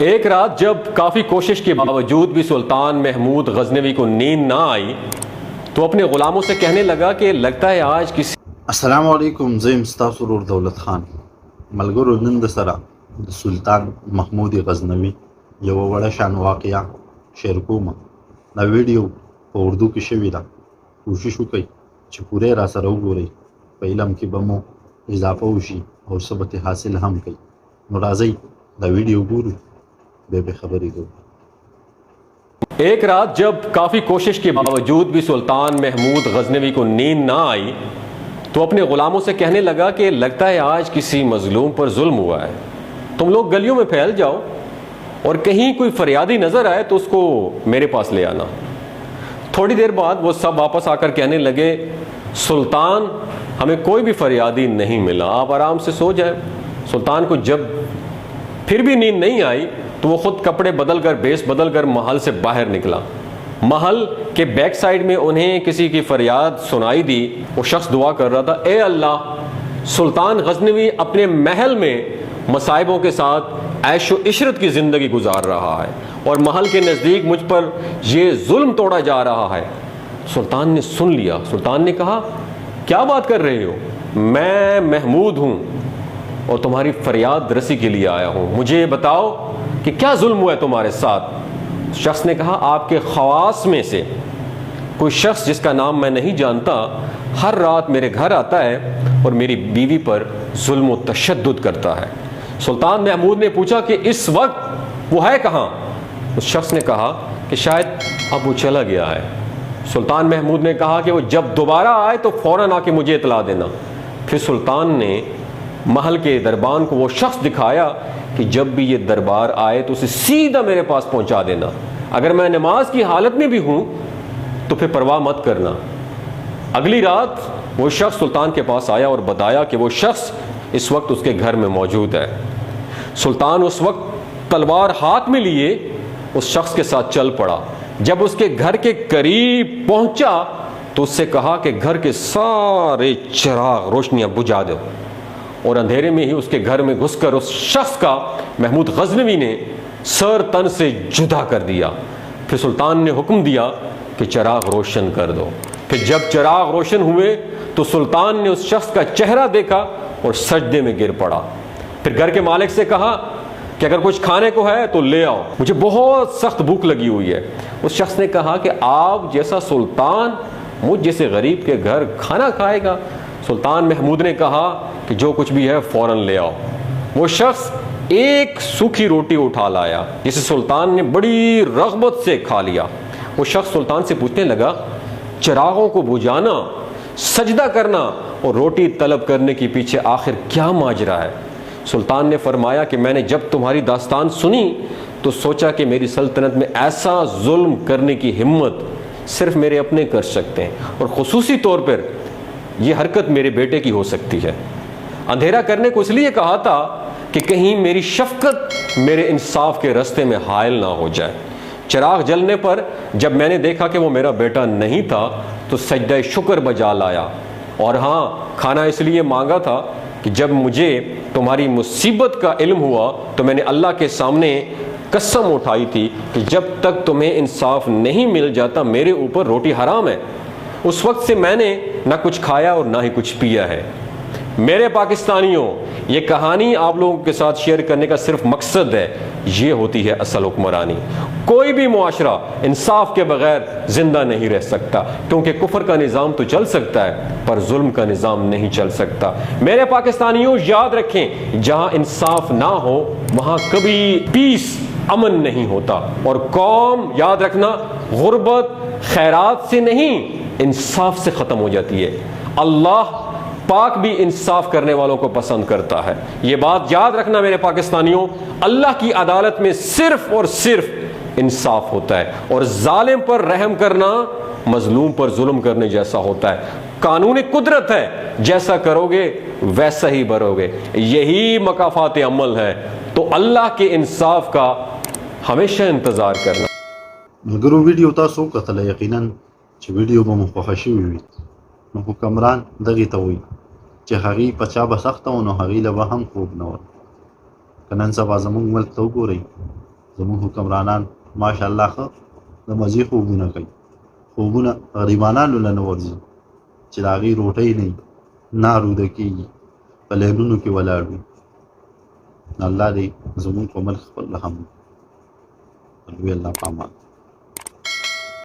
ایک رات جب کافی کوشش کے باوجود بھی سلطان محمود غزنوی کو نیند نہ آئی تو اپنے غلاموں سے کہنے لگا کہ لگتا ہے آج کسی السلام علیکم. زیم ستاسو ورور دولت خان ملګرو. نن د سره د سلطان محمود غزنوي یو وړه شان واقعه شیر کوم. دا ویډیو په اردو کې شوې ده. کوشش وکړئ چې پوره را سره وګورئ. په علم کې به مو اضافه وشي او ثبت حاصل هم کړئ. نو راځئ دا ویډیو ګورو بے خبری کو. ایک رات جب کافی کوشش کے باوجود بھی سلطان محمود غزنوی کو نیند نہ آئی تو اپنے غلاموں سے کہنے لگا کہ لگتا ہے آج کسی مظلوم پر ظلم ہوا ہے. تم لوگ گلیوں میں پھیل جاؤ اور کہیں کوئی فریادی نظر آئے تو اس کو میرے پاس لے آنا. تھوڑی دیر بعد وہ سب واپس آ کر کہنے لگے سلطان ہمیں کوئی بھی فریادی نہیں ملا, آپ آرام سے سو جائیں. سلطان کو جب پھر بھی نیند نہیں آئی تو وہ خود کپڑے بدل کر بیس بدل کر محل سے باہر نکلا. محل کے بیک سائیڈ میں انہیں کسی کی فریاد سنائی دی. وہ شخص دعا کر رہا تھا, اے اللہ سلطان غزنوی اپنے محل میں مصائبوں کے ساتھ عیش و عشرت کی زندگی گزار رہا ہے اور محل کے نزدیک مجھ پر یہ ظلم توڑا جا رہا ہے. سلطان نے سن لیا. سلطان نے کہا کیا بات کر رہے ہو, میں محمود ہوں اور تمہاری فریاد رسی کے لیے آیا ہوں. مجھے بتاؤ کہ کیا ظلم ہوا ہے تمہارے ساتھ. شخص نے کہا آپ کے خواص میں سے کوئی شخص جس کا نام میں نہیں جانتا ہر رات میرے گھر آتا ہے اور میری بیوی پر ظلم و تشدد کرتا ہے. سلطان محمود نے پوچھا کہ اس وقت وہ ہے کہاں. اس شخص نے کہا کہ شاید اب وہ چلا گیا ہے. سلطان محمود نے کہا کہ وہ جب دوبارہ آئے تو فوراً آ کے مجھے اطلاع دینا. پھر سلطان نے محل کے دربان کو وہ شخص دکھایا کہ جب بھی یہ دربار آئے تو اسے سیدھا میرے پاس پہنچا دینا. اگر میں نماز کی حالت میں بھی ہوں تو پھر پرواہ مت کرنا. اگلی رات وہ شخص سلطان کے پاس آیا اور بتایا کہ وہ شخص اس وقت اس کے گھر میں موجود ہے. سلطان اس وقت تلوار ہاتھ میں لیے اس شخص کے ساتھ چل پڑا. جب اس کے گھر کے قریب پہنچا تو اس سے کہا کہ گھر کے سارے چراغ روشنیاں بجھا دو, اور اندھیرے میں ہی اس کے گھر میں گھس کر اس شخص کا محمود غزنوی نے سر تن سے جدا کر دیا. پھر سلطان نے حکم دیا کہ چراغ روشن کر دو. پھر جب چراغ روشن ہوئے تو سلطان نے اس شخص کا چہرہ دیکھا اور سجدے میں گر پڑا. پھر گھر کے مالک سے کہا کہ اگر کچھ کھانے کو ہے تو لے آؤ, مجھے بہت سخت بھوک لگی ہوئی ہے. اس شخص نے کہا کہ آپ جیسا سلطان مجھ جیسے غریب کے گھر کھانا کھائے گا. سلطان محمود نے کہا کہ جو کچھ بھی ہے فوراً لے آؤ. وہ شخص ایک سوکھی روٹی اٹھا لایا جسے سلطان نے بڑی رغبت سے کھا لیا. وہ شخص سلطان سے پوچھنے لگا چراغوں کو بجھانا, سجدہ کرنا اور روٹی طلب کرنے کے پیچھے آخر کیا ماجرا ہے. سلطان نے فرمایا کہ میں نے جب تمہاری داستان سنی تو سوچا کہ میری سلطنت میں ایسا ظلم کرنے کی ہمت صرف میرے اپنے کر سکتے ہیں اور خصوصی طور پر یہ حرکت میرے بیٹے کی ہو سکتی ہے. اندھیرا کرنے کو اس لیے کہا تھا کہ کہیں میری شفقت میرے انصاف کے راستے میں حائل نہ ہو جائے. چراغ جلنے پر جب میں نے دیکھا کہ وہ میرا بیٹا نہیں تھا تو سجدہ شکر بجا لایا. اور ہاں, کھانا اس لیے مانگا تھا کہ جب مجھے تمہاری مصیبت کا علم ہوا تو میں نے اللہ کے سامنے قسم اٹھائی تھی کہ جب تک تمہیں انصاف نہیں مل جاتا میرے اوپر روٹی حرام ہے. اس وقت سے میں نے نہ کچھ کھایا اور نہ ہی کچھ پیا ہے. میرے پاکستانیوں, یہ کہانی آپ لوگوں کے ساتھ شیئر کرنے کا صرف مقصد ہے, یہ ہوتی ہے اصل حکمرانی. کوئی بھی معاشرہ انصاف کے بغیر زندہ نہیں رہ سکتا, کیونکہ کفر کا نظام تو چل سکتا ہے پر ظلم کا نظام نہیں چل سکتا. میرے پاکستانیوں یاد رکھیں, جہاں انصاف نہ ہو وہاں کبھی پیس امن نہیں ہوتا. اور قوم یاد رکھنا غربت خیرات سے نہیں انصاف سے ختم ہو جاتی ہے. اللہ پاک بھی انصاف کرنے والوں کو پسند کرتا ہے. یہ بات یاد رکھنا میرے پاکستانیوں, اللہ کی عدالت میں صرف اور صرف انصاف ہوتا ہے اور ظالم پر رحم کرنا مظلوم پر ظلم کرنے جیسا ہوتا ہے. قانون قدرت ہے, جیسا کرو گے ویسا ہی بھرو گے. یہی مکافات عمل ہے. تو اللہ کے انصاف کا ہمیشہ انتظار کرنا. ملګرو ویډیو تاسو کتله یقینا چې ویډیو به مو خوښه شوې وي. نو حکمران دغې ته وایي چې هغې په چا به سخته وه نو هغې له به هم خوب نه ور. که نن سبا زموږ ملک ته وګورئ زموږ حکمرانان ماشاءالله ښه د مزې خوبونه کوي، خوبونه غریبانانو له نه ورځي چې د هغې روټۍ نه وي، نه روده کېږي، په لینونو کې ولاړ وي. الله دې زموږ په ملک خپل رحم وکړي. لوی الله په امان.